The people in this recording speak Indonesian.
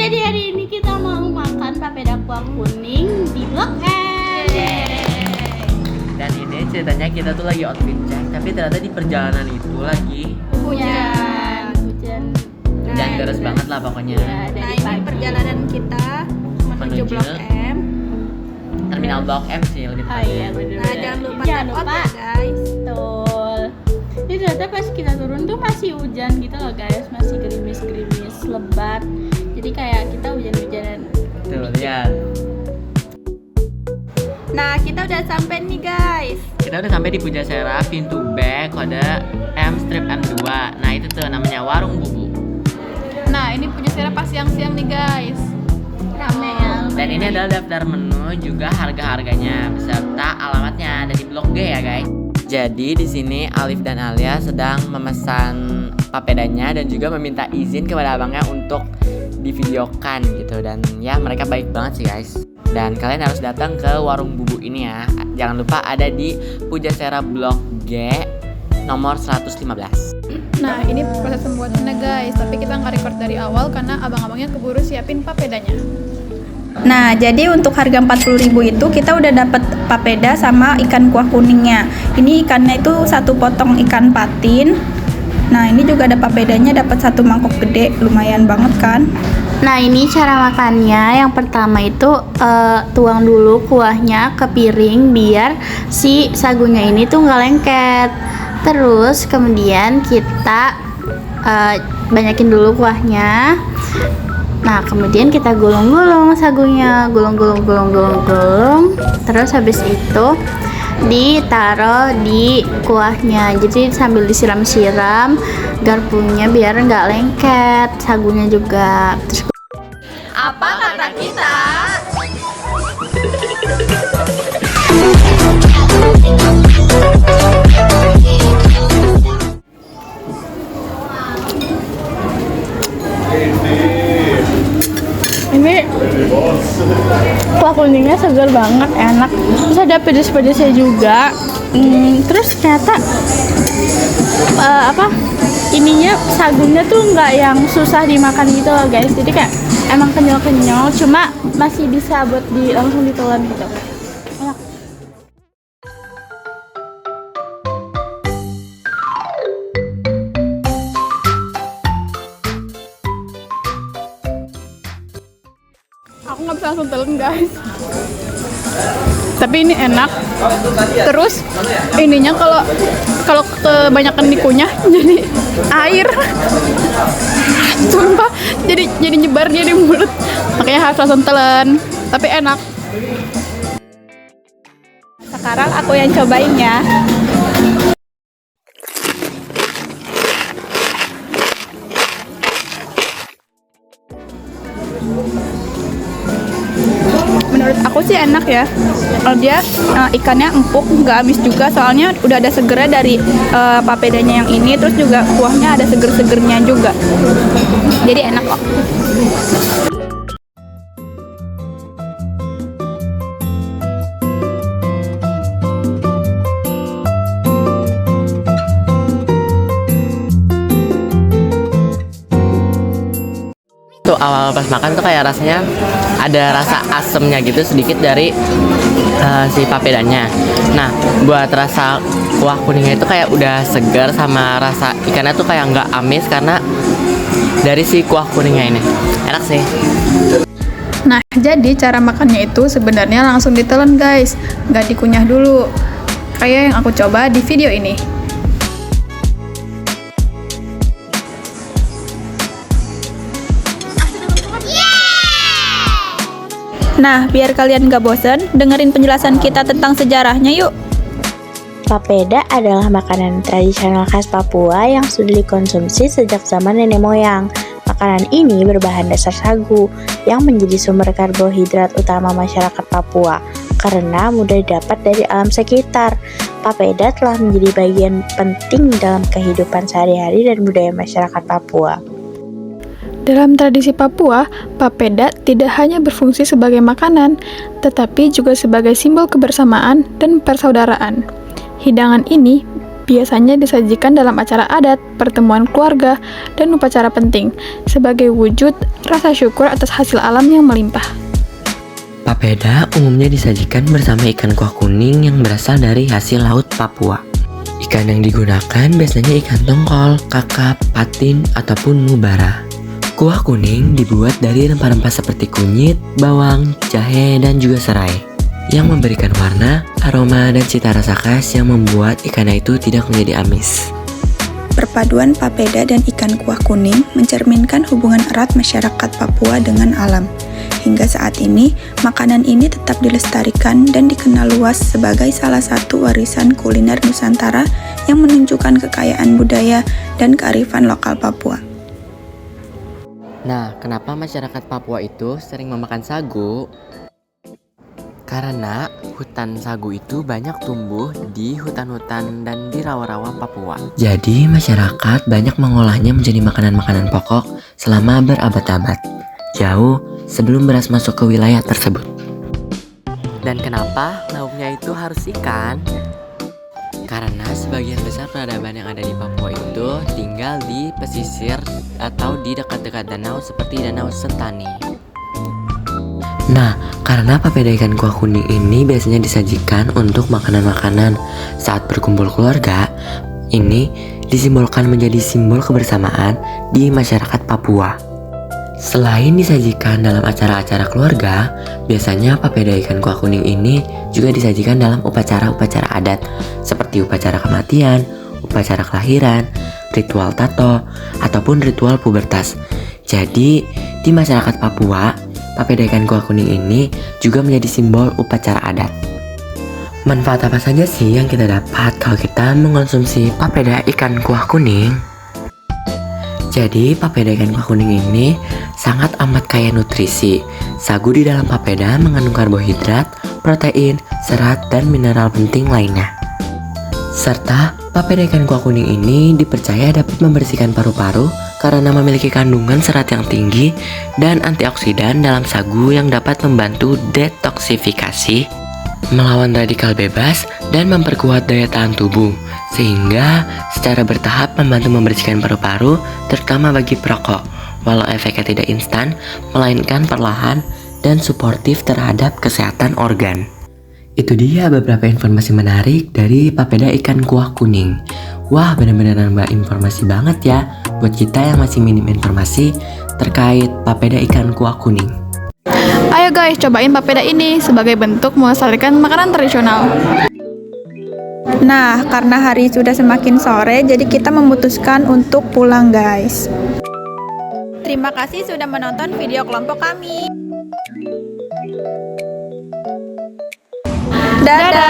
Jadi hari ini kita mau makan papeda kuah kuning di Blok M. Dan ini ceritanya kita tuh lagi outfit check, tapi ternyata di perjalanan itu lagi Hujan. hujan deras banget lah pokoknya. Ya, dari Ini pagi. perjalanan kita menuju Blok M. Terminal Blok M sih lebih Oh tepatnya. iya bener. Nah, jangan lupa Jangan tap out lupa. ya guys. Betul. Ini ternyata pas kita turun tuh masih hujan gitu loh guys, masih gerimis-gerimis, lebat. Jadi kayak kita hujan-hujanan. Tuh lihat. Nah, kita udah sampai nih guys. Kita udah sampai di Pujasera, pintu B, kode M strip M2. Nah itu tuh namanya warung bubu. Nah, ini Pujasera pas siang-siang nih guys. Rame ya. Dan ini adalah daftar menu juga harga-harganya beserta alamatnya ada di Blok G ya guys. Jadi di sini Alif dan Alia sedang memesan papedanya dan juga meminta izin kepada abangnya untuk divideokan gitu, dan ya mereka baik banget sih guys. Dan kalian harus datang ke warung bubu ini ya. Jangan lupa ada di Pujasera Blok G nomor 115. Nah, ini proses pembuatannya guys, tapi kita nggak record dari awal karena abang-abangnya keburu siapin papedanya. Nah, jadi untuk harga 40.000 itu kita udah dapat papeda sama ikan kuah kuningnya. Ini ikannya itu satu potong ikan patin. Nah, ini juga ada papedanya, dapat satu mangkok gede, lumayan banget kan? Nah ini cara makannya. Yang pertama itu tuang dulu kuahnya ke piring biar si sagunya ini tuh nggak lengket. Terus kemudian kita banyakin dulu kuahnya. Nah kemudian kita gulung-gulung sagunya, gulung. Terus habis itu ditaruh di kuahnya, jadi sambil disiram-siram garpunya biar nggak lengket, sagunya juga. Terus Apa kata kita? ini kuah kuningnya segar banget, enak. Terus ada pedes-pedesnya juga. Terus ternyata ininya sagunya tuh nggak yang susah dimakan gitu loh guys. Jadi kayak emang kenyal-kenyal, cuma masih bisa buat langsung ditelan gitu. Enak. Aku nggak bisa langsung telan guys. Tapi ini enak. Terus ininya kalau kebanyakan dikunyah jadi air. Sumpah, jadi nyebar dia di mulut. Makanya harus langsung telan. Tapi enak. Sekarang aku yang cobain ya. Menurut aku sih enak ya. Kalau dia ikannya empuk, nggak amis juga. Soalnya udah ada segernya dari papedanya yang ini. Terus juga kuahnya ada seger-segernya juga. Jadi enak kok. Tuh awal pas makan tuh kayak rasanya ada rasa asemnya gitu sedikit dari si papedanya. Nah buat rasa kuah kuningnya itu kayak udah segar, sama rasa ikannya tuh kayak nggak amis karena dari si kuah kuningnya ini. Enak sih. Nah, jadi cara makannya itu sebenarnya langsung ditelan guys, nggak dikunyah dulu. Kayak yang aku coba di video ini. Nah, biar kalian gak bosen, dengerin penjelasan kita tentang sejarahnya yuk. Papeda adalah makanan tradisional khas Papua yang sudah dikonsumsi sejak zaman nenek moyang. Makanan ini berbahan dasar sagu yang menjadi sumber karbohidrat utama masyarakat Papua karena mudah didapat dari alam sekitar. Papeda telah menjadi bagian penting dalam kehidupan sehari-hari dan budaya masyarakat Papua. Dalam tradisi Papua, papeda tidak hanya berfungsi sebagai makanan, tetapi juga sebagai simbol kebersamaan dan persaudaraan. Hidangan ini biasanya disajikan dalam acara adat, pertemuan keluarga, dan upacara penting, sebagai wujud rasa syukur atas hasil alam yang melimpah. Papeda umumnya disajikan bersama ikan kuah kuning yang berasal dari hasil laut Papua. Ikan yang digunakan biasanya ikan tongkol, kakap, patin, ataupun mubara. Kuah kuning dibuat dari rempah-rempah seperti kunyit, bawang, jahe, dan juga serai, yang memberikan warna, aroma, dan cita rasa khas yang membuat ikannya itu tidak menjadi amis. Perpaduan papeda dan ikan kuah kuning mencerminkan hubungan erat masyarakat Papua dengan alam. Hingga saat ini, makanan ini tetap dilestarikan dan dikenal luas sebagai salah satu warisan kuliner Nusantara yang menunjukkan kekayaan budaya dan kearifan lokal Papua. Nah, kenapa masyarakat Papua itu sering memakan sagu? Karena hutan sagu itu banyak tumbuh di hutan-hutan dan di rawa-rawa Papua. Jadi masyarakat banyak mengolahnya menjadi makanan-makanan pokok selama berabad-abad, jauh sebelum beras masuk ke wilayah tersebut. Dan kenapa lauknya itu harus ikan? Karena sebagian besar peradaban yang ada di Papua itu tinggal di pesisir atau di dekat-dekat danau seperti Danau Sentani. Nah, karena papeda ikan kuah kuning ini biasanya disajikan untuk makanan-makanan saat berkumpul keluarga, ini disimbolkan menjadi simbol kebersamaan di masyarakat Papua. Selain disajikan dalam acara-acara keluarga, biasanya papeda ikan kuah kuning ini juga disajikan dalam upacara-upacara adat seperti upacara kematian, upacara kelahiran, ritual tato, ataupun ritual pubertas. Jadi, di masyarakat Papua, papeda ikan kuah kuning ini juga menjadi simbol upacara adat. Manfaat apa saja sih yang kita dapat kalau kita mengonsumsi papeda ikan kuah kuning? Jadi, papeda ikan kuah kuning ini sangat amat kaya nutrisi. Sagu di dalam papeda mengandung karbohidrat, protein, serat, dan mineral penting lainnya. Serta, papeda ikan kuah kuning ini dipercaya dapat membersihkan paru-paru karena memiliki kandungan serat yang tinggi dan antioksidan dalam sagu yang dapat membantu detoksifikasi, melawan radikal bebas, dan memperkuat daya tahan tubuh, sehingga secara bertahap membantu membersihkan paru-paru, terutama bagi perokok, walau efeknya tidak instan, melainkan perlahan dan suportif terhadap kesehatan organ. Itu dia beberapa informasi menarik dari papeda ikan kuah kuning. Wah, benar-benar nambah informasi banget ya buat kita yang masih minim informasi terkait papeda ikan kuah kuning. Ayo guys, cobain papeda ini sebagai bentuk melestarikan makanan tradisional. Nah, karena hari sudah semakin sore, jadi kita memutuskan untuk pulang guys. Terima kasih sudah menonton video kelompok kami. Dadah!